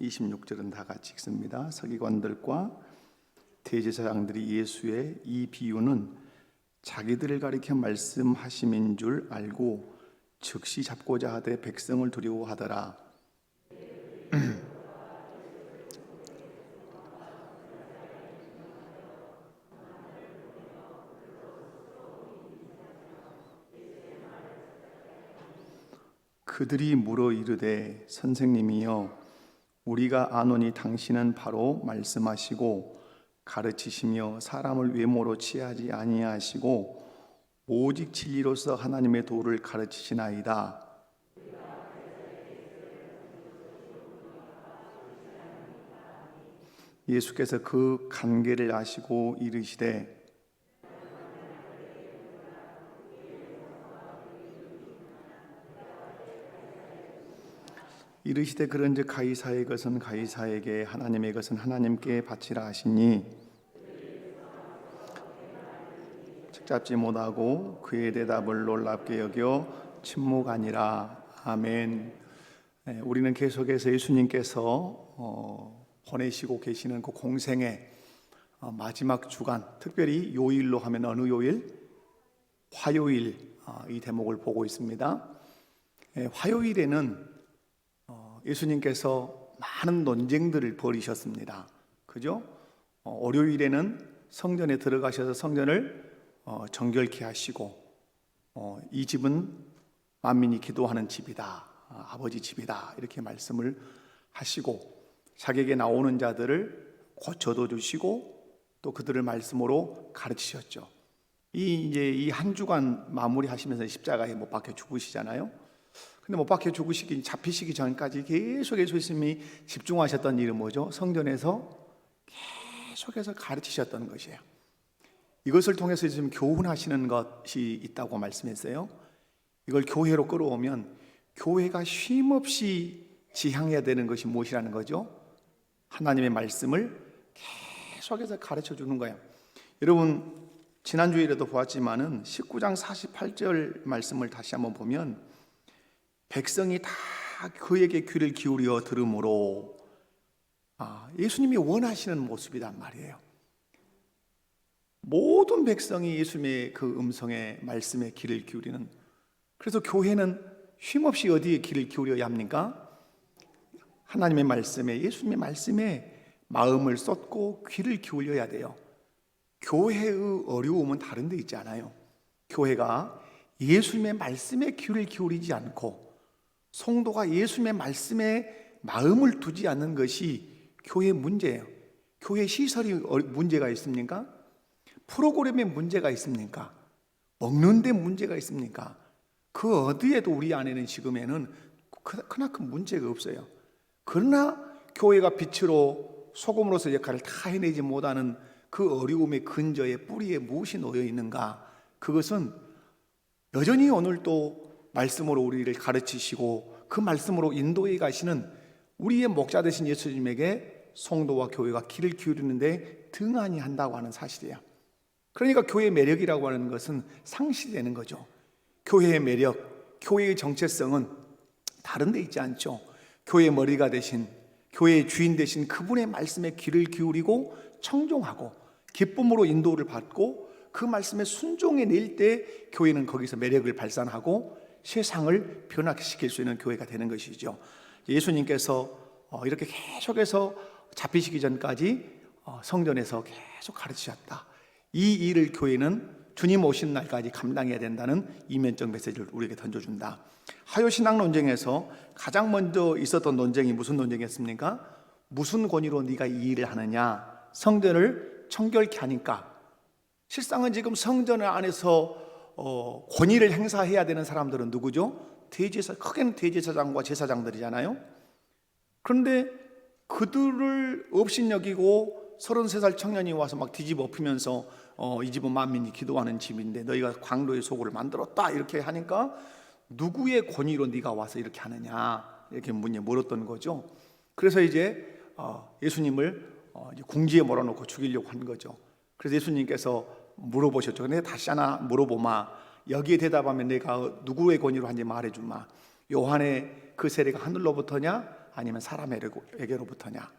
26절은 다 같이 읽습니다. 서기관들과 대제사장들이 예수의 이 비유는 자기들을 가리켜 말씀하심인 줄 알고 즉시 잡고자 하되 백성을 두려워하더라. 그들이 물어 이르되 선생님이여 우리가 아노니 당신은 바로 말씀하시고 가르치시며 사람을 외모로 취하지 아니하시고 오직 진리로서 하나님의 도를 가르치시나이다. 예수께서 그 관계를 아시고 이르시되 그런즉 가이사의 것은 가이사에게 하나님의 것은 하나님께 바치라 하시니 책잡지 못하고 그의 대답을 놀랍게 여겨 침묵하니라. 아멘. 우리는 계속해서 예수님께서 보내시고 계시는 그 공생의 마지막 주간, 특별히 요일로 하면 어느 요일? 화요일, 이 대목을 보고 있습니다. 화요일에는 예수님께서 많은 논쟁들을 벌이셨습니다. 그죠? 월요일에는 성전에 들어가셔서 성전을 정결케 하시고 이 집은 만민이 기도하는 집이다, 아버지 집이다, 이렇게 말씀을 하시고 자기에게 나오는 자들을 고쳐도 주시고 또 그들을 말씀으로 가르치셨죠. 이 한 주간 마무리하시면서 십자가에 못 박혀 죽으시잖아요. 근데 못 박혀 잡히시기 전까지 계속 예수님이 집중하셨던 일은 뭐죠? 성전에서 계속해서 가르치셨던 것이에요. 이것을 통해서 지금 교훈하시는 것이 있다고 말씀했어요. 이걸 교회로 끌어오면 교회가 쉼없이 지향해야 되는 것이 무엇이라는 거죠? 하나님의 말씀을 계속해서 가르쳐 주는 거예요. 여러분 지난주에도 보았지만은 19장 48절 말씀을 다시 한번 보면 백성이 다 그에게 귀를 기울여 들으므로 예수님이 원하시는 모습이란 말이에요. 모든 백성이 예수님의 그 음성에 말씀에 귀를 기울이는, 그래서 교회는 쉼없이 어디에 귀를 기울여야 합니까? 하나님의 말씀에, 예수님의 말씀에 마음을 쏟고 귀를 기울여야 돼요. 교회의 어려움은 다른 데 있지 않아요. 교회가 예수님의 말씀에 귀를 기울이지 않고 성도가 예수님의 말씀에 마음을 두지 않는 것이 교회의 문제예요. 교회 시설이 문제가 있습니까? 프로그램에 문제가 있습니까? 먹는 데 문제가 있습니까? 그 어디에도 우리 안에는 지금에는 크나큰 문제가 없어요. 그러나 교회가 빛으로 소금으로서 역할을 다 해내지 못하는 그 어려움의 근저에 뿌리에 무엇이 놓여 있는가? 그것은 여전히 오늘도 말씀으로 우리를 가르치시고 그 말씀으로 인도해 가시는 우리의 목자 되신 예수님에게 성도와 교회가 귀를 기울이는데 등한히 한다고 하는 사실이에요. 그러니까 교회의 매력이라고 하는 것은 상실되는 거죠. 교회의 매력, 교회의 정체성은 다른 데 있지 않죠. 교회의 머리가 되신, 교회의 주인 되신 그분의 말씀에 귀를 기울이고 청종하고 기쁨으로 인도를 받고 그 말씀에 순종해 낼 때 교회는 거기서 매력을 발산하고 세상을 변화시킬 수 있는 교회가 되는 것이죠. 예수님께서 이렇게 계속해서 잡히시기 전까지 성전에서 계속 가르치셨다. 이 일을 교회는 주님 오신 날까지 감당해야 된다는 이면적 메시지를 우리에게 던져준다. 화요신앙 논쟁에서 가장 먼저 있었던 논쟁이 무슨 논쟁이었습니까? 무슨 권위로 네가 이 일을 하느냐? 성전을 청결케 하니까. 실상은 지금 성전 안에서 권위를 행사해야 되는 사람들은 누구죠? 크게는 대제사장과 제사장들이잖아요. 그런데 그들을 업신여기고 33살 청년이 와서 막 뒤집어 엎으면서 이 집은 만민이 기도하는 집인데 너희가 광로의 소굴을 만들었다 이렇게 하니까 누구의 권위로 네가 와서 이렇게 하느냐 이렇게 물었던 거죠. 그래서 이제 예수님을 궁지에 몰아놓고 죽이려고 한 거죠. 그래서 예수님께서 물어보셨죠. 근데 다시 하나 물어보마. 여기에 대답하면 내가 누구의 권위로 한지 말해주마. 요한의 그 세례가 하늘로부터냐 아니면 사람에게로부터냐?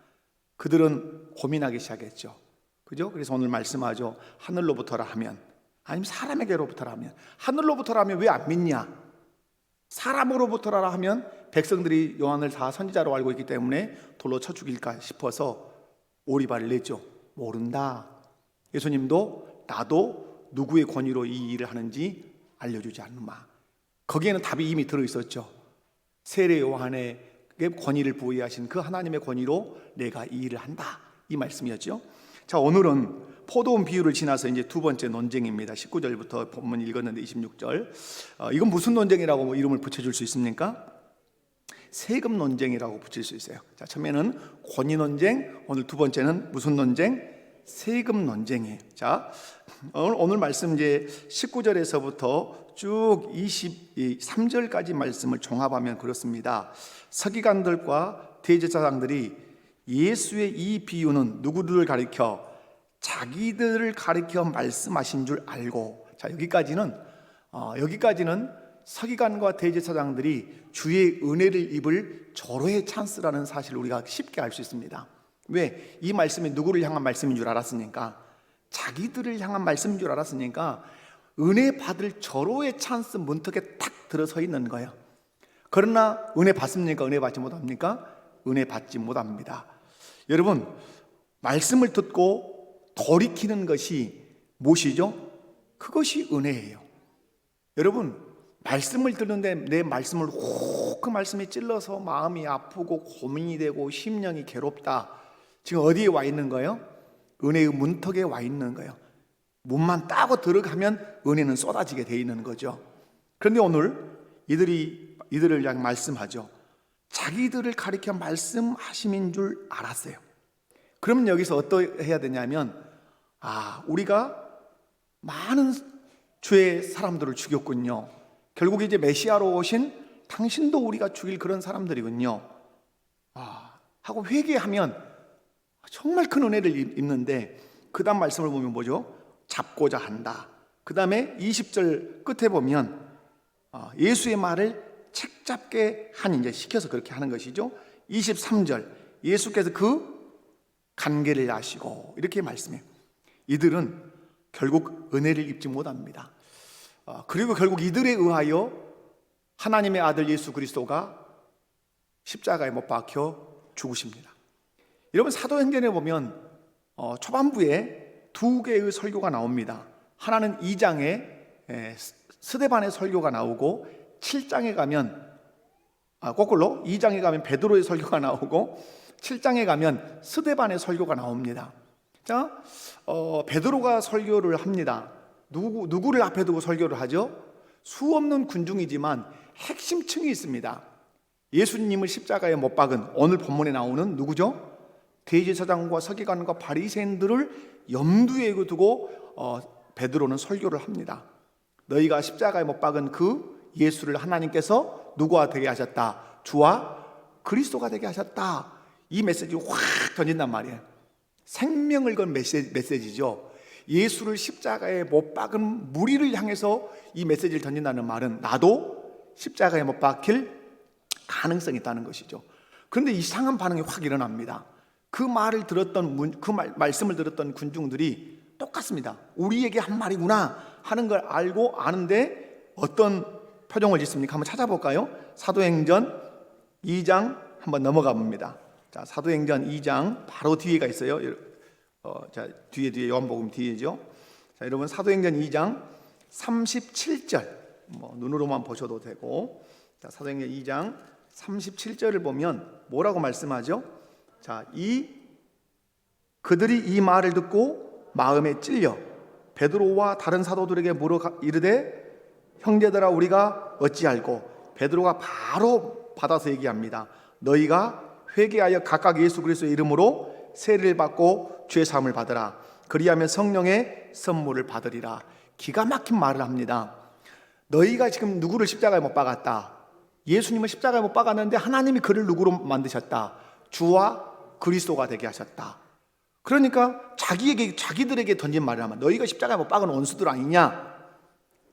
그들은 고민하기 시작했죠. 그죠? 그래서 오늘 말씀하죠. 하늘로부터라 하면, 아니면 사람에게로부터라 하면. 하늘로부터라 하면 왜 안 믿냐? 사람으로부터라 하면 백성들이 요한을 다 선지자로 알고 있기 때문에 돌로 쳐 죽일까 싶어서 오리발을 냈죠. 모른다. 예수님도 나도 누구의 권위로 이 일을 하는지 알려주지 않는마. 거기에는 답이 이미 들어있었죠. 세례 요한에게 권위를 부여하신 그 하나님의 권위로 내가 이 일을 한다, 이 말씀이었죠. 자, 오늘은 포도원 비유를 지나서 이제 두 번째 논쟁입니다. 19절부터 본문 읽었는데 26절. 이건 무슨 논쟁이라고 이름을 붙여줄 수 있습니까? 세금 논쟁이라고 붙일 수 있어요. 자, 처음에는 권위 논쟁, 오늘 두 번째는 무슨 논쟁? 세금 논쟁이에요. 자, 오늘 말씀 이제 19절에서부터 쭉 23절까지 말씀을 종합하면 그렇습니다. 서기관들과 대제사장들이 예수의 이 비유는 누구들을 가리켜? 자기들을 가리켜 말씀하신 줄 알고. 자, 여기까지는 서기관과 대제사장들이 주의 은혜를 입을 절호의 찬스라는 사실을 우리가 쉽게 알 수 있습니다. 왜? 이 말씀이 누구를 향한 말씀인 줄 알았으니까, 자기들을 향한 말씀인 줄 알았으니까 은혜 받을 절호의 찬스 문턱에 탁 들어서 있는 거예요. 그러나 은혜 받습니까? 은혜 받지 못합니까? 은혜 받지 못합니다. 여러분, 말씀을 듣고 돌이키는 것이 무엇이죠? 그것이 은혜예요. 여러분, 말씀을 듣는데 내 말씀을 훅 그 말씀이 찔러서 마음이 아프고 고민이 되고 심령이 괴롭다. 지금 어디에 와 있는 거예요? 은혜의 문턱에 와 있는 거예요. 문만 따고 들어가면 은혜는 쏟아지게 돼 있는 거죠. 그런데 오늘 이들을 향해 말씀하죠. 자기들을 가리켜 말씀하심인 줄 알았어요. 그러면 여기서 어떻게 해야 되냐면, 우리가 많은 주의 사람들을 죽였군요. 결국 이제 메시아로 오신 당신도 우리가 죽일 그런 사람들이군요. 하고 회개하면 정말 큰 은혜를 입는데, 그 다음 말씀을 보면 뭐죠? 잡고자 한다. 그 다음에 20절 끝에 보면 예수의 말을 책잡게 하니, 이제 시켜서 그렇게 하는 것이죠. 23절, 예수께서 그 관계를 아시고, 이렇게 말씀해요. 이들은 결국 은혜를 입지 못합니다. 그리고 결국 이들에 의하여 하나님의 아들 예수 그리스도가 십자가에 못 박혀 죽으십니다. 여러분, 사도행전에 보면 초반부에 두 개의 설교가 나옵니다. 하나는 2장에 스데반의 설교가 나오고, 7장에 가면 거꾸로 2장에 가면 베드로의 설교가 나오고, 7장에 가면 스데반의 설교가 나옵니다. 자, 베드로가 설교를 합니다. 누구를 앞에 두고 설교를 하죠? 수없는 군중이지만 핵심층이 있습니다. 예수님을 십자가에 못 박은, 오늘 본문에 나오는 누구죠? 대제사장과 서기관과 바리새인들을 염두에 두고 베드로는 설교를 합니다. 너희가 십자가에 못 박은 그 예수를 하나님께서 누구와 되게 하셨다? 주와 그리스도가 되게 하셨다. 이 메시지를 확 던진단 말이에요. 생명을 건 메시지죠. 예수를 십자가에 못 박은 무리를 향해서 이 메시지를 던진다는 말은 나도 십자가에 못 박힐 가능성이 있다는 것이죠. 그런데 이상한 반응이 확 일어납니다. 그 말을 들었던 말씀을 들었던 군중들이 똑같습니다. 우리에게 한 말이구나 하는 걸 알고 아는데 어떤 표정을 짓습니까? 한번 찾아볼까요? 사도행전 2장 한번 넘어가 봅니다. 자, 사도행전 2장 바로 뒤에가 있어요. 자, 뒤에 요한복음 뒤에죠. 자, 여러분, 사도행전 2장 37절 눈으로만 보셔도 되고, 자, 사도행전 2장 37절을 보면 뭐라고 말씀하죠? 자, 그들이 이 말을 듣고 마음에 찔려 베드로와 다른 사도들에게 물어 이르되 형제들아 우리가 어찌할꼬? 베드로가 바로 받아서 얘기합니다. 너희가 회개하여 각각 예수 그리스도의 이름으로 세례를 받고 죄 사함을 받으라. 그리하면 성령의 선물을 받으리라. 기가 막힌 말을 합니다. 너희가 지금 누구를 십자가에 못 박았다. 예수님을 십자가에 못 박았는데 하나님이 그를 누구로 만드셨다? 주와 그리스도가 되게 하셨다. 그러니까 자기들에게 던진 말을 하면 너희가 십자가에 못 박은 원수들 아니냐?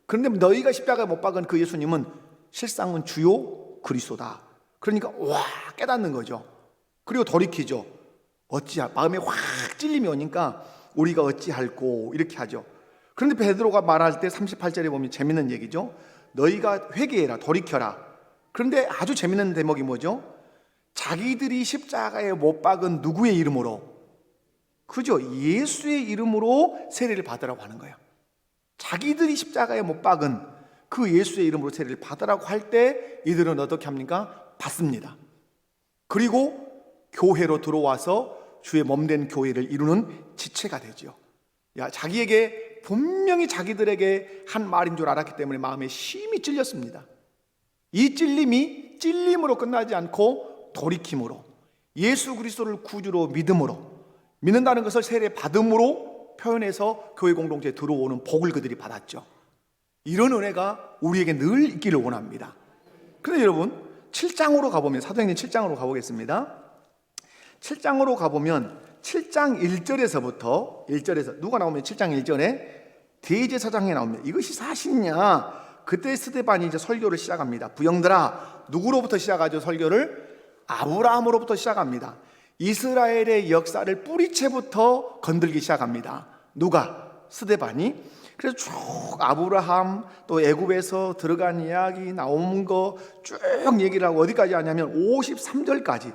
그런데 너희가 십자가에 못 박은 그 예수님은 실상은 주요 그리스도다. 그러니까 와 깨닫는 거죠. 그리고 돌이키죠. 어찌할 마음에 확 찔림이 오니까 우리가 어찌할꼬 이렇게 하죠. 그런데 베드로가 말할 때 38절에 보면 재밌는 얘기죠. 너희가 회개해라, 돌이켜라. 그런데 아주 재밌는 대목이 뭐죠? 자기들이 십자가에 못 박은 누구의 이름으로? 그죠? 예수의 이름으로 세례를 받으라고 하는 거예요. 자기들이 십자가에 못 박은 그 예수의 이름으로 세례를 받으라고 할 때 이들은 어떻게 합니까? 받습니다. 그리고 교회로 들어와서 주의 몸된 교회를 이루는 지체가 되죠. 자기에게 분명히 자기들에게 한 말인 줄 알았기 때문에 마음에 심히 찔렸습니다. 이 찔림이 찔림으로 끝나지 않고 돌이킴으로, 예수 그리스도를 구주로 믿음으로, 믿는다는 것을 세례 받음으로 표현해서 교회 공동체에 들어오는 복을 그들이 받았죠. 이런 은혜가 우리에게 늘 있기를 원합니다. 그런데 여러분 7장으로 가보면, 사도행전 7장으로 가보겠습니다. 7장으로 가보면 7장 1절에서부터 1절에서 누가 나오면 7장 1절에 대제사장이 나옵니다. 이것이 사실이냐? 그때 스데반이 이제 설교를 시작합니다. 부형들아, 누구로부터 시작하죠? 설교를 아브라함으로부터 시작합니다. 이스라엘의 역사를 뿌리채부터 건들기 시작합니다. 누가? 스데반이. 그래서 쭉 아브라함 또 애굽에서 들어간 이야기 나온 거 쭉 얘기를 하고 어디까지 하냐면 53절까지.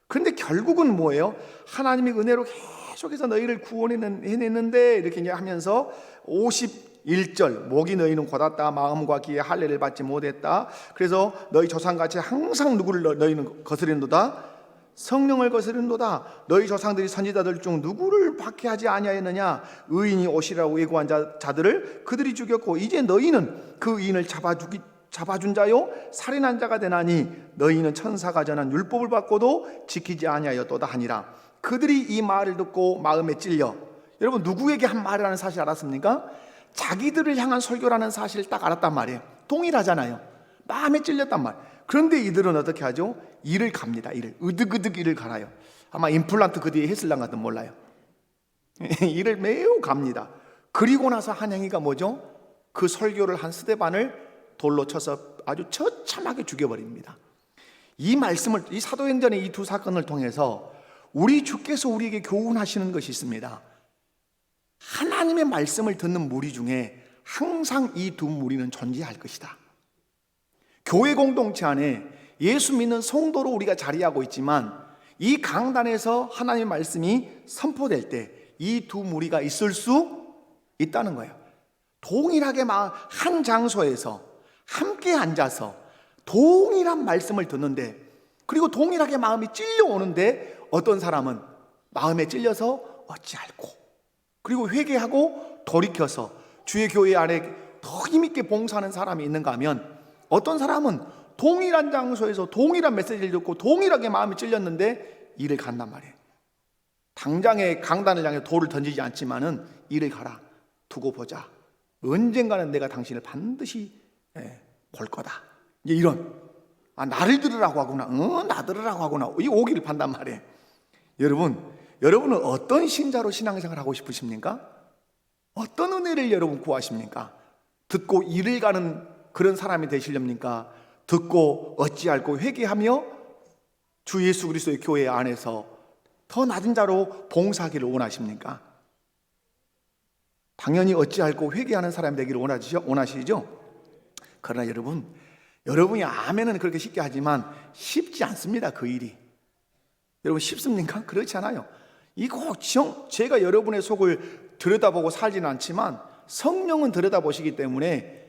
그런데 결국은 뭐예요? 하나님의 은혜로 계속해서 너희를 구원해냈는데 이렇게 하면서 51절 목이 너희는 곧았다 마음과 귀에 할례를 받지 못했다. 그래서 너희 조상같이 항상 누구를 너희는 거스린도다? 성령을 거스린도다. 너희 조상들이 선지자들 중 누구를 박해하지 아니하였느냐? 의인이 오시라고 예고한 자들을 그들이 죽였고 이제 너희는 그 의인을 잡아준 자요 살인한 자가 되나니 너희는 천사가 전한 율법을 받고도 지키지 아니하였도다 하니라. 그들이 이 말을 듣고 마음에 찔려. 여러분 누구에게 한 말을 하는 사실 알았습니까? 자기들을 향한 설교라는 사실을 딱 알았단 말이에요. 동일하잖아요. 마음에 찔렸단 말. 그런데 이들은 어떻게 하죠? 일을 갑니다. 일을 으득으득 일을 갈아요. 아마 임플란트 그 뒤에 했을랑 같은 몰라요. 일을 매우 갑니다. 그리고 나서 한양이가 뭐죠? 그 설교를 한 스데반을 돌로 쳐서 아주 처참하게 죽여버립니다. 이 말씀을, 이 사도행전의 이 두 사건을 통해서 우리 주께서 우리에게 교훈하시는 것이 있습니다. 하나님의 말씀을 듣는 무리 중에 항상 이 두 무리는 존재할 것이다. 교회 공동체 안에 예수 믿는 성도로 우리가 자리하고 있지만 이 강단에서 하나님의 말씀이 선포될 때 이 두 무리가 있을 수 있다는 거예요. 동일하게 한 장소에서 함께 앉아서 동일한 말씀을 듣는데, 그리고 동일하게 마음이 찔려오는데 어떤 사람은 마음에 찔려서 어찌할꼬, 그리고 회개하고 돌이켜서 주의 교회 안에 더 힘있게 봉사하는 사람이 있는가 하면, 어떤 사람은 동일한 장소에서 동일한 메시지를 듣고 동일하게 마음이 찔렸는데 일을 간단 말이에요. 당장에 강단을 향해 돌을 던지지 않지만은 일을 가라, 두고 보자, 언젠가는 내가 당신을 반드시 볼 거다. 이제 이런, 나를 들으라고 하구나, 나 들으라고 하구나, 이 오기를 판단 말이에요. 여러분은 어떤 신자로 신앙생활 하고 싶으십니까? 어떤 은혜를 여러분 구하십니까? 듣고 일을 가는 그런 사람이 되시렵니까? 듣고 어찌할꼬 회개하며 주 예수 그리스도의 교회 안에서 더 낮은 자로 봉사하기를 원하십니까? 당연히 어찌할꼬 회개하는 사람이 되기를 원하시죠? 그러나 여러분이 아멘은 그렇게 쉽게 하지만 쉽지 않습니다. 그 일이. 여러분 쉽습니까? 그렇지 않아요. 이거 제가 여러분의 속을 들여다보고 살지는 않지만 성령은 들여다보시기 때문에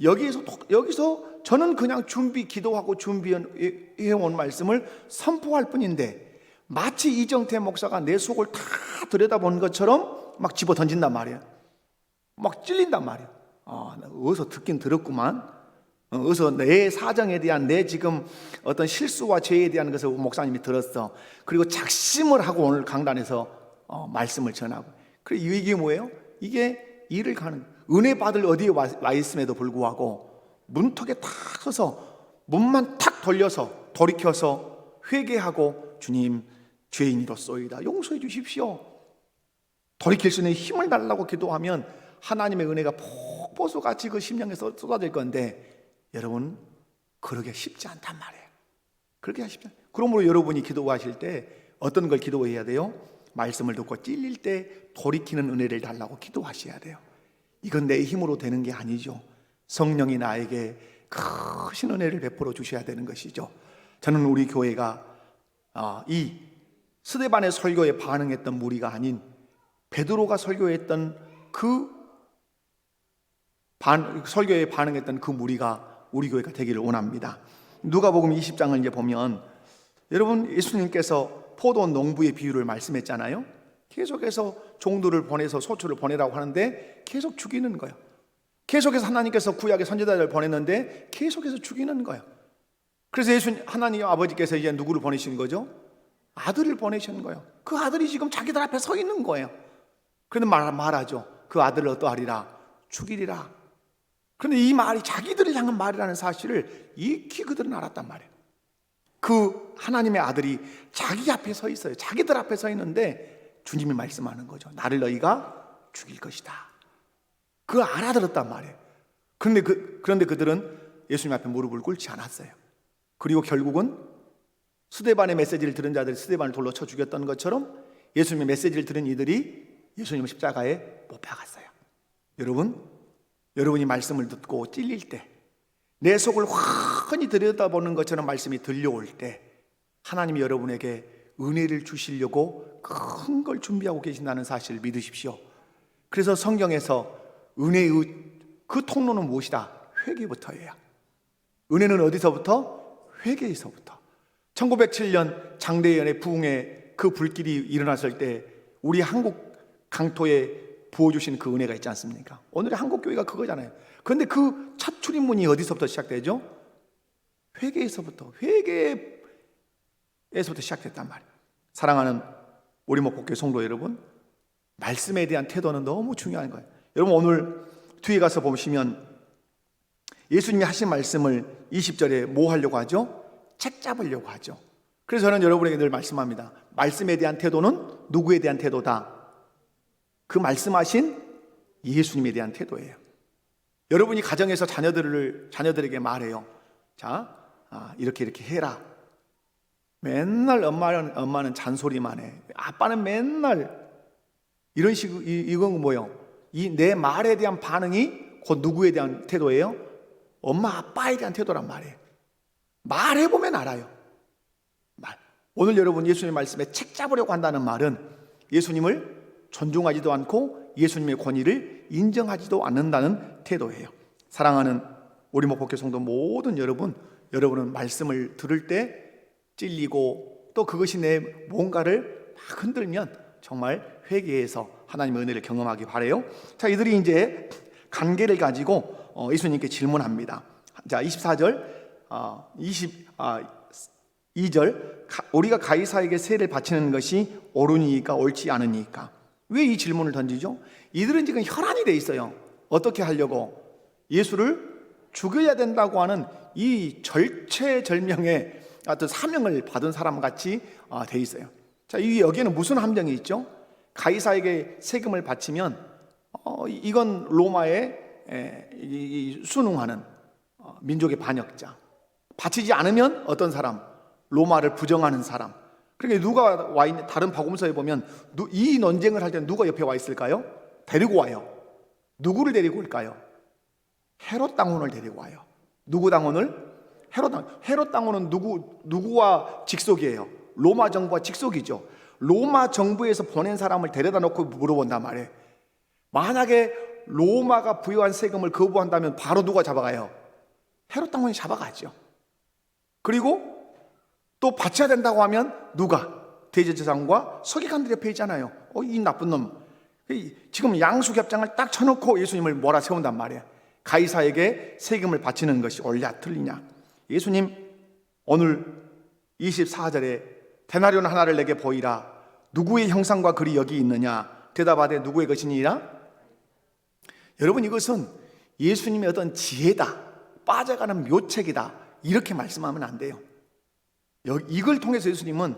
여기서 저는 그냥 기도하고 준비해온 말씀을 선포할 뿐인데, 마치 이정태 목사가 내 속을 다 들여다보는 것처럼 막 집어 던진단 말이에요. 막 찔린단 말이에요. 어디서 듣긴 들었구만. 어디서 내 사정에 대한, 내 지금 어떤 실수와 죄에 대한 것을 목사님이 들었어. 그리고 작심을 하고 오늘 강단에서 말씀을 전하고. 그리고 이게 뭐예요? 이게 일을 가는, 은혜 받을 어디에 와 있음에도 불구하고 문턱에 탁 서서 문만 탁 돌려서 돌이켜서 회개하고, 주님 죄인이로소이다, 용서해 주십시오, 돌이킬 수 있는 힘을 달라고 기도하면 하나님의 은혜가 폭포수같이 그 심령에 쏟아질 건데, 여러분 그러기 쉽지 않단 말이에요. 그렇게 하십시오. 그러므로 여러분이 기도하실 때 어떤 걸 기도해야 돼요? 말씀을 듣고 찔릴 때 돌이키는 은혜를 달라고 기도하셔야 돼요. 이건 내 힘으로 되는 게 아니죠. 성령이 나에게 크신 은혜를 베풀어 주셔야 되는 것이죠. 저는 우리 교회가 이 스데반의 설교에 반응했던 무리가 아닌 베드로가 설교했던 설교에 반응했던 그 무리가 우리 교회가 되기를 원합니다. 누가복음 20장을 이제 보면 여러분, 예수님께서 포도 농부의 비유를 말씀했잖아요. 계속해서 종들을 보내서 소출을 보내라고 하는데 계속 죽이는 거예요. 계속해서 하나님께서 구약의 선지자들을 보냈는데 계속해서 죽이는 거예요. 그래서 하나님 아버지께서 이제 누구를 보내신 거죠? 아들을 보내신 거예요. 그 아들이 지금 자기들 앞에 서 있는 거예요. 그런데 말하죠. 그 아들을 어떠하리라? 죽이리라. 그런데 이 말이 자기들을 향한 말이라는 사실을 익히 그들은 알았단 말이에요. 그 하나님의 아들이 자기 앞에 서 있어요. 자기들 앞에 서 있는데 주님이 말씀하는 거죠. 나를 너희가 죽일 것이다. 그거 알아들었단 말이에요. 그런데 그들은 예수님 앞에 무릎을 꿇지 않았어요. 그리고 결국은 스데반의 메시지를 들은 자들이 스데반을 돌로 쳐 죽였던 것처럼 예수님의 메시지를 들은 이들이 예수님을 십자가에 못 박았어요. 여러분이 말씀을 듣고 찔릴 때, 내 속을 환히 들여다보는 것처럼 말씀이 들려올 때 하나님이 여러분에게 은혜를 주시려고 큰 걸 준비하고 계신다는 사실을 믿으십시오. 그래서 성경에서 은혜의 그 통로는 무엇이다? 회개부터예요. 은혜는 어디서부터? 회개에서부터. 1907년 장대연의 부흥의 그 불길이 일어났을 때 우리 한국 강토에 부어주신 그 은혜가 있지 않습니까? 오늘의 한국교회가 그거잖아요. 그런데 그 첫 출입문이 어디서부터 시작되죠? 회개에서부터 시작됐단 말이에요. 사랑하는 우리 목포교회 성도 여러분, 말씀에 대한 태도는 너무 중요한 거예요. 여러분, 오늘 뒤에 가서 보시면 예수님이 하신 말씀을 20절에 뭐 하려고 하죠? 책 잡으려고 하죠. 그래서 저는 여러분에게 늘 말씀합니다. 말씀에 대한 태도는 누구에 대한 태도다? 그 말씀하신 예수님에 대한 태도예요. 여러분이 가정에서 자녀들에게 말해요. 자, 이렇게 해라. 맨날 엄마는 잔소리만 해. 아빠는 맨날 이런 식으로. 이건 뭐예요? 내 말에 대한 반응이 곧 누구에 대한 태도예요? 엄마 아빠에 대한 태도란 말이에요. 말해보면 알아요. 오늘 여러분 예수님 말씀에 책 잡으려고 한다는 말은 예수님을 존중하지도 않고 예수님의 권위를 인정하지도 않는다는 태도예요. 사랑하는 우리 목포교회 성도 모든 여러분은 말씀을 들을 때 찔리고 또 그것이 내 뭔가를 막 흔들면 정말 회개해서 하나님의 은혜를 경험하기 바라요. 자, 이들이 이제 관계를 가지고 예수님께 질문합니다. 자, 24절, 22절, 우리가 가이사에게 세를 바치는 것이 옳으니까 옳지 않으니까. 왜 이 질문을 던지죠? 이들은 지금 혈안이 돼 있어요. 어떻게 하려고? 예수를 죽여야 된다고 하는 이 절체절명의 어떤 사명을 받은 사람 같이 돼 있어요. 자, 여기에는 무슨 함정이 있죠? 가이사에게 세금을 바치면 이건 로마에 순응하는 민족의 반역자. 바치지 않으면 어떤 사람? 로마를 부정하는 사람. 그러니까 누가 와 있는, 다른 복음서에 보면 이 논쟁을 할 때는 누가 옆에 와 있을까요? 데리고 와요. 누구를 데리고 올까요? 헤롯 당원을 데리고 와요. 누구 당원을? 헤롯 당원은 누구와 직속이에요? 로마 정부와 직속이죠. 로마 정부에서 보낸 사람을 데려다 놓고 물어본단 말이에요. 만약에 로마가 부여한 세금을 거부한다면 바로 누가 잡아가요? 헤롯 당원이 잡아가죠. 그리고 또 바쳐야 된다고 하면 누가? 대제사장과 서기관들 옆에 있잖아요. 이 나쁜 놈. 지금 양수협장을 딱 쳐놓고 예수님을 몰아세운단 말이에요. 가이사에게 세금을 바치는 것이 옳냐 틀리냐. 예수님 오늘 24절에 데나리온 하나를 내게 보이라. 누구의 형상과 글이 여기 있느냐? 대답하되 누구의 것이니라? 여러분, 이것은 예수님의 어떤 지혜다, 빠져가는 묘책이다, 이렇게 말씀하면 안 돼요. 이걸 통해서 예수님은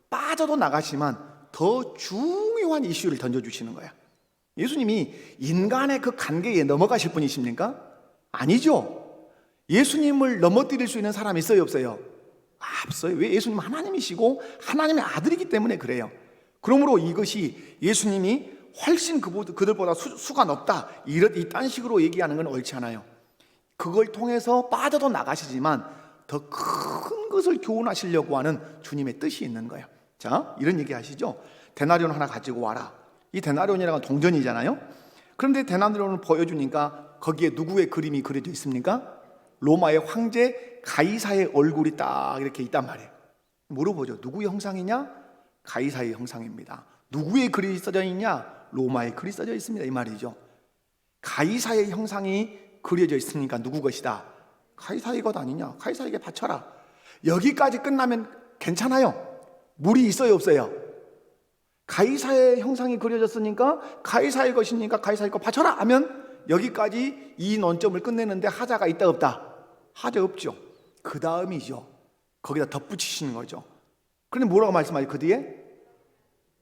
빠져도 나가지만 더 중요한 이슈를 던져주시는 거야. 예수님이 인간의 그 관계에 넘어가실 분이십니까? 아니죠. 예수님을 넘어뜨릴 수 있는 사람이 있어요, 없어요? 없어요. 왜? 예수님 하나님이시고 하나님의 아들이기 때문에 그래요. 그러므로 이것이 예수님이 훨씬 그들보다 수가 높다, 이딴 식으로 얘기하는 건 옳지 않아요. 그걸 통해서 빠져도 나가시지만 더 큰 것을 교훈하시려고 하는 주님의 뜻이 있는 거예요. 자, 이런 얘기 하시죠. 데나리온 하나 가지고 와라. 이 데나리온이라는 건 동전이잖아요. 그런데 데나리온을 보여주니까 거기에 누구의 그림이 그려져 있습니까? 로마의 황제 가이사의 얼굴이 딱 이렇게 있단 말이에요. 물어보죠. 누구의 형상이냐? 가이사의 형상입니다. 누구의 글이 써져 있냐? 로마의 글이 써져 있습니다. 이 말이죠. 가이사의 형상이 그려져 있으니까 누구 것이다? 가이사의 것 아니냐? 가이사에게 바쳐라. 여기까지 끝나면 괜찮아요. 물이 있어요, 없어요? 가이사의 형상이 그려졌으니까 가이사의 것이니까 가이사의 것 바쳐라 하면 여기까지 이 논점을 끝내는데 하자가 있다, 없다? 하자 없죠. 그 다음이죠. 거기다 덧붙이시는 거죠. 그런데 뭐라고 말씀하죠? 그 뒤에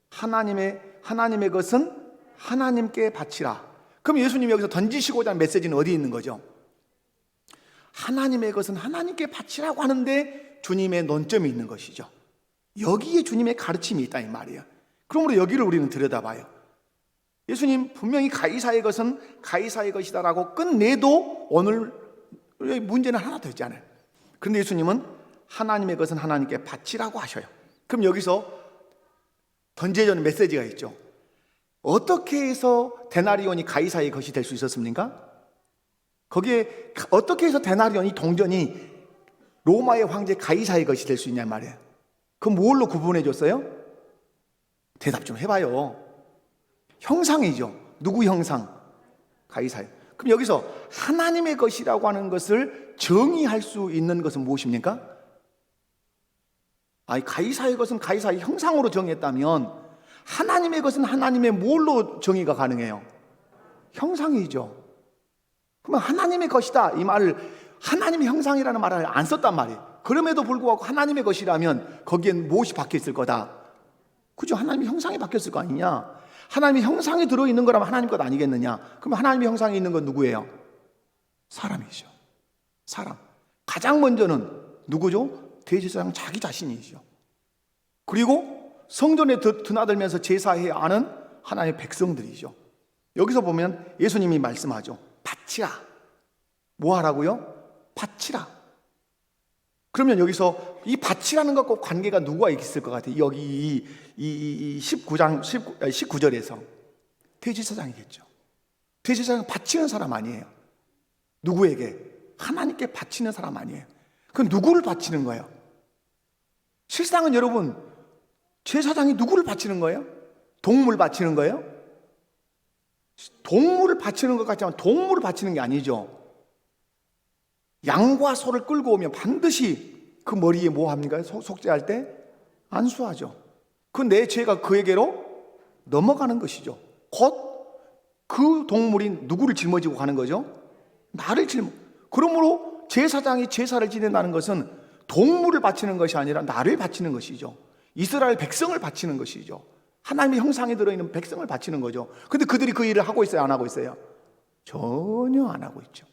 하나님의 것은 하나님께 바치라. 그럼 예수님이 여기서 던지시고자 하는 메시지는 어디에 있는 거죠? 하나님의 것은 하나님께 바치라고 하는데 주님의 논점이 있는 것이죠. 여기에 주님의 가르침이 있다 이 말이에요. 그러므로 여기를 우리는 들여다봐요. 예수님 분명히 가이사의 것은 가이사의 것이다라고 끝내도 오늘 문제는 하나 더 있잖아요. 그런데 예수님은 하나님의 것은 하나님께 바치라고 하셔요. 그럼 여기서 던져지는 메시지가 있죠. 어떻게 해서 데나리온이 가이사의 것이 될 수 있었습니까? 거기에 어떻게 해서 데나리온이 동전이 로마의 황제 가이사의 것이 될 수 있냐 말이에요. 그럼 뭘로 구분해 줬어요? 대답 좀 해봐요. 형상이죠. 누구 형상? 가이사요. 그럼 여기서 하나님의 것이라고 하는 것을 정의할 수 있는 것은 무엇입니까? 아니, 가이사의 것은 가이사의 형상으로 정의했다면 하나님의 것은 하나님의 뭘로 정의가 가능해요? 형상이죠. 그러면 하나님의 것이다 이 말을 하나님의 형상이라는 말을 안 썼단 말이에요. 그럼에도 불구하고 하나님의 것이라면 거기엔 무엇이 박혀 있을 거다? 그죠? 하나님의 형상이 박혔을 거 아니냐? 하나님의 형상이 들어있는 거라면 하나님 것 아니겠느냐? 그럼 하나님의 형상이 있는 건 누구예요? 사람이죠. 사람. 가장 먼저는 누구죠? 대제사장 자기 자신이죠. 그리고 성전에 드나들면서 제사해야 하는 하나님의 백성들이죠. 여기서 보면 예수님이 말씀하죠. 바치라. 뭐 하라고요? 바치라. 그러면 여기서 이 바치라는 것과 관계가 누가 있을 것 같아요? 여기 이 19절에서 대제사장이겠죠. 대제사장은 바치는 사람 아니에요. 누구에게? 하나님께 바치는 사람 아니에요. 그럼 누구를 바치는 거예요? 실상은 여러분 제사장이 누구를 바치는 거예요? 동물 바치는 거예요? 동물을 바치는 것 같지만 동물을 바치는 게 아니죠. 양과 소를 끌고 오면 반드시 그 머리에 뭐 합니까? 속죄할 때 안수하죠. 그 내 죄가 그에게로 넘어가는 것이죠. 곧 그 동물이 누구를 짊어지고 가는 거죠? 나를 그러므로 제사장이 제사를 지낸다는 것은 동물을 바치는 것이 아니라 나를 바치는 것이죠. 이스라엘 백성을 바치는 것이죠. 하나님의 형상에 들어있는 백성을 바치는 거죠. 근데 그들이 그 일을 하고 있어요? 안 하고 있어요? 전혀 안 하고 있죠.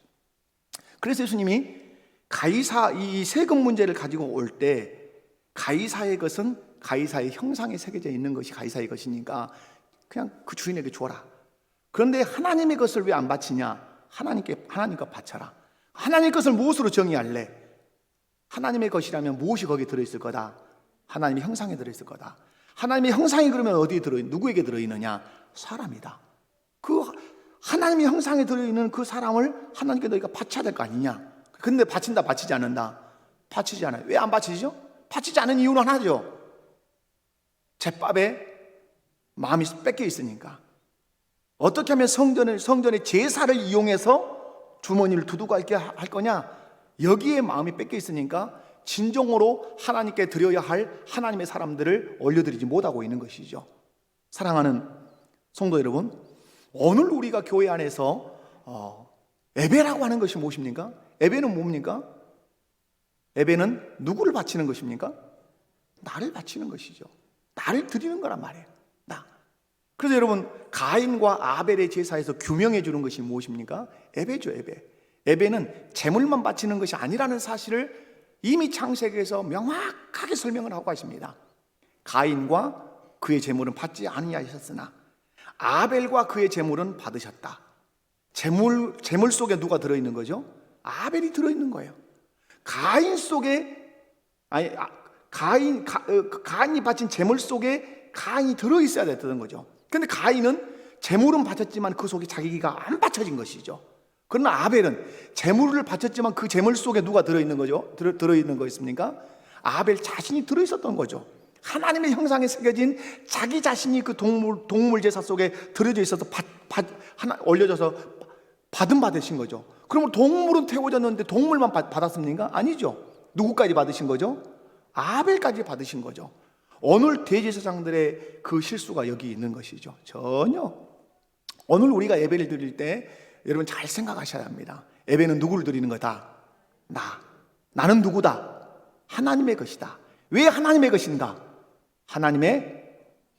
그래서 예수님이 가이사 이 세금 문제를 가지고 올 때 가이사의 것은 가이사의 형상에 새겨져 있는 것이 가이사의 것이니까 그냥 그 주인에게 줘라. 그런데 하나님의 것을 왜 안 바치냐? 하나님 것 바쳐라. 하나님의 것을 무엇으로 정의할래? 하나님의 것이라면 무엇이 거기에 들어있을 거다? 하나님의 형상에 들어있을 거다. 하나님의 형상이 그러면 어디에 누구에게 들어있느냐? 사람이다. 그 하나님의 형상에 들어있는 그 사람을 하나님께 너희가 바쳐야 될 거 아니냐? 근데 바친다, 바치지 않는다? 바치지 않아요. 왜 안 바치죠? 바치지 않은 이유는 하나죠. 잿밥에 마음이 뺏겨 있으니까. 어떻게 하면 성전의 제사를 이용해서 주머니를 두둑 할 거냐? 여기에 마음이 뺏겨 있으니까 진정으로 하나님께 드려야 할 하나님의 사람들을 올려드리지 못하고 있는 것이죠. 사랑하는 성도 여러분, 오늘 우리가 교회 안에서 예배라고 하는 것이 무엇입니까? 예배는 뭡니까? 예배는 누구를 바치는 것입니까? 나를 바치는 것이죠. 나를 드리는 거란 말이에요. 나. 그래서 여러분, 가인과 아벨의 제사에서 규명해 주는 것이 무엇입니까? 예배죠, 예배. 예배는 제물만 바치는 것이 아니라는 사실을 이미 창세기에서 명확하게 설명을 하고 가십니다. 가인과 그의 제물은 받지 아니하셨으나 아벨과 그의 제물은 받으셨다. 제물 속에 누가 들어있는 거죠? 아벨이 들어있는 거예요. 가인 속에 가인이 바친 제물 속에 가인이 들어있어야 됐던 거죠. 근데 가인은 제물은 바쳤지만 그 속에 자기가 안 바쳐진 것이죠. 그러나 아벨은 제물을 바쳤지만 그 제물 속에 누가 들어있는 거죠? 들어있는 거였습니까? 아벨 자신이 들어있었던 거죠. 하나님의 형상에 새겨진 자기 자신이 그 동물 제사 속에 들어져 있어서 올려져서 받으신 거죠. 그러면 동물은 태워졌는데 동물만 받았습니까? 아니죠. 누구까지 받으신 거죠? 아벨까지 받으신 거죠. 오늘 대제사장들의 그 실수가 여기 있는 것이죠. 전혀. 오늘 우리가 예배를 드릴 때 여러분 잘 생각하셔야 합니다. 예배는 누구를 드리는 거다? 나는 누구다? 하나님의 것이다. 왜 하나님의 것인가? 하나님의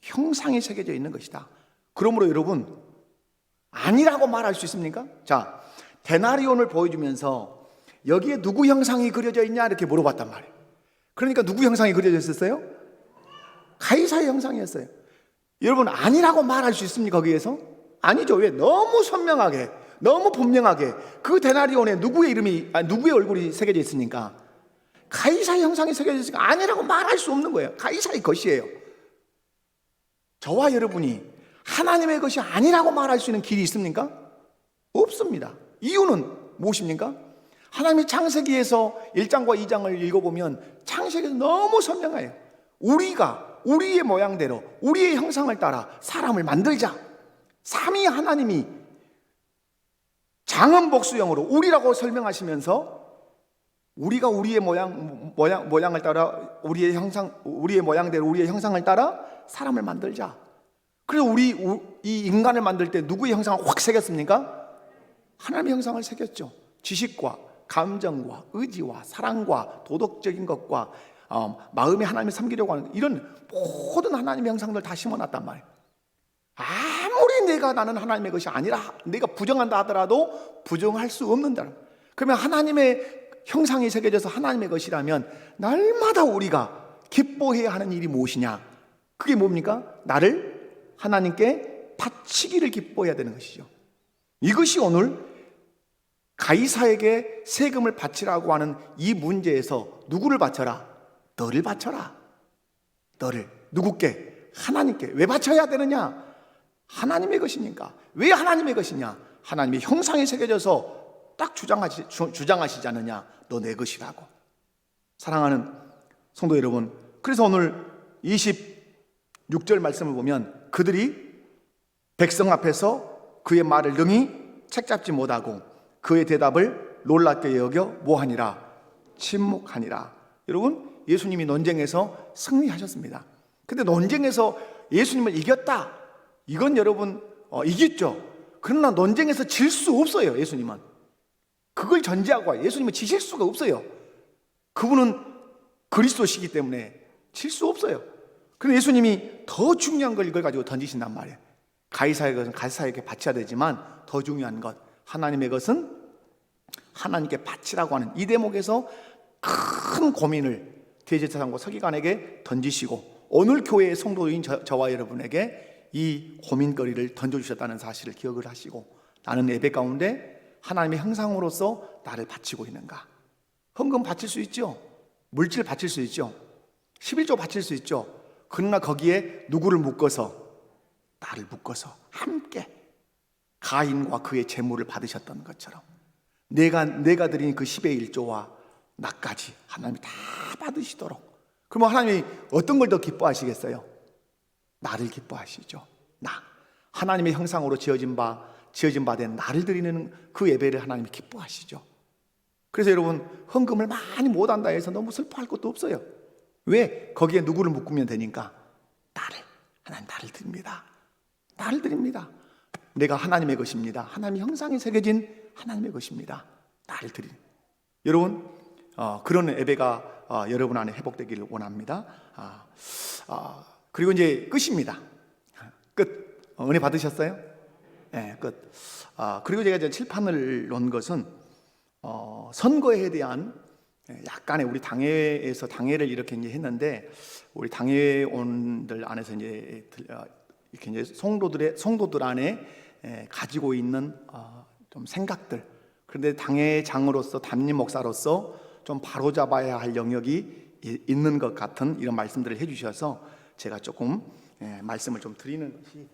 형상이 새겨져 있는 것이다. 그러므로 여러분 아니라고 말할 수 있습니까? 자, 데나리온을 보여주면서 여기에 누구 형상이 그려져 있냐 이렇게 물어봤단 말이에요. 그러니까 누구 형상이 그려져 있었어요? 가이사의 형상이었어요. 여러분 아니라고 말할 수 있습니까? 거기에서? 아니죠. 왜? 너무 선명하게, 너무 분명하게 그 데나리온에 누구의 얼굴이 새겨져 있으니까, 가이사의 형상이 새겨져 있으니까 아니라고 말할 수 없는 거예요. 가이사의 것이에요. 저와 여러분이 하나님의 것이 아니라고 말할 수 있는 길이 있습니까? 없습니다. 이유는 무엇입니까? 하나님이 창세기에서 1장과 2장을 읽어보면 창세기에서 너무 선명해요. 우리가 우리의 모양대로 우리의 형상을 따라 사람을 만들자. 삼위 하나님이 장음복수형으로 우리라고 설명하시면서 우리가 우리의 모양을 따라 우리의 모양대로 우리의 형상을 따라 사람을 만들자. 그래서 이 인간을 만들 때 누구의 형상을 확 새겼습니까? 하나님의 형상을 새겼죠. 지식과 감정과 의지와 사랑과 도덕적인 것과 마음에 하나님을 섬기려고 하는 이런 모든 하나님의 형상들 다 심어놨단 말이에요. 아무리 나는 하나님의 것이 아니라 내가 부정한다 하더라도 부정할 수 없는다. 그러면 하나님의 형상이 새겨져서 하나님의 것이라면 날마다 우리가 기뻐해야 하는 일이 무엇이냐? 그게 뭡니까? 나를 하나님께 바치기를 기뻐해야 되는 것이죠. 이것이 오늘 가이사에게 세금을 바치라고 하는 이 문제에서 누구를 바쳐라? 너를 바쳐라. 너를. 누구께? 하나님께. 왜 바쳐야 되느냐? 하나님의 것이니까. 왜 하나님의 것이냐? 하나님의 형상이 새겨져서 딱 주장하시지 않느냐? 너 내 것이라고. 사랑하는 성도 여러분, 그래서 오늘 26절 말씀을 보면 그들이 백성 앞에서 그의 말을 능히 책잡지 못하고 그의 대답을 놀랍게 여겨 뭐하니라? 침묵하니라. 여러분, 예수님이 논쟁에서 승리하셨습니다. 근데 논쟁에서 예수님을 이겼다. 이건 여러분 이겼죠. 그러나 논쟁에서 질 수 없어요. 예수님은. 그걸 전제하고 예수님은 지실 수가 없어요. 그분은 그리스도시기 때문에 질 수 없어요. 그런데 예수님이 더 중요한 걸 이걸 가지고 던지신단 말이에요. 가이사의 것은 가이사에게 바쳐야 되지만 더 중요한 것, 하나님의 것은 하나님께 바치라고 하는 이 대목에서 큰 고민을 대제사장과 서기관에게 던지시고 오늘 교회의 성도인 저와 여러분에게 이 고민거리를 던져주셨다는 사실을 기억을 하시고, 나는 예배 가운데 하나님의 형상으로서 나를 바치고 있는가? 헌금 바칠 수 있죠. 물질 바칠 수 있죠. 11조 바칠 수 있죠. 그러나 거기에 누구를 묶어서? 나를 묶어서 함께 가인과 그의 재물을 받으셨던 것처럼 내가 드린 그 10의 1조와 나까지 하나님이 다 받으시도록. 그러면 하나님이 어떤 걸 더 기뻐하시겠어요? 나를 기뻐하시죠. 하나님의 형상으로 지어진 바 된 나를 드리는 그 예배를 하나님이 기뻐하시죠. 그래서 여러분, 헌금을 많이 못한다 해서 너무 슬퍼할 것도 없어요. 왜? 거기에 누구를 묶으면 되니까 하나님 나를 드립니다. 나를 드립니다. 내가 하나님의 것입니다. 하나님의 형상이 새겨진 하나님의 것입니다. 나를 드립니다. 여러분, 그런 예배가 여러분 안에 회복되기를 원합니다. 그리고 이제 끝입니다. 끝. 은혜 받으셨어요? 네, 끝. 그리고 제가 이제 칠판을 놓은 것은 선거에 대한 약간의 우리 당회에서 당회를 이렇게 이제 했는데 우리 당회원들 안에서 이제 이렇게 이제 성도들 안에 가지고 있는 좀 생각들, 그런데 당회장으로서 담임 목사로서 좀 바로잡아야 할 영역이 있는 것 같은 이런 말씀들을 해주셔서 제가 조금 말씀을 좀 드리는 것이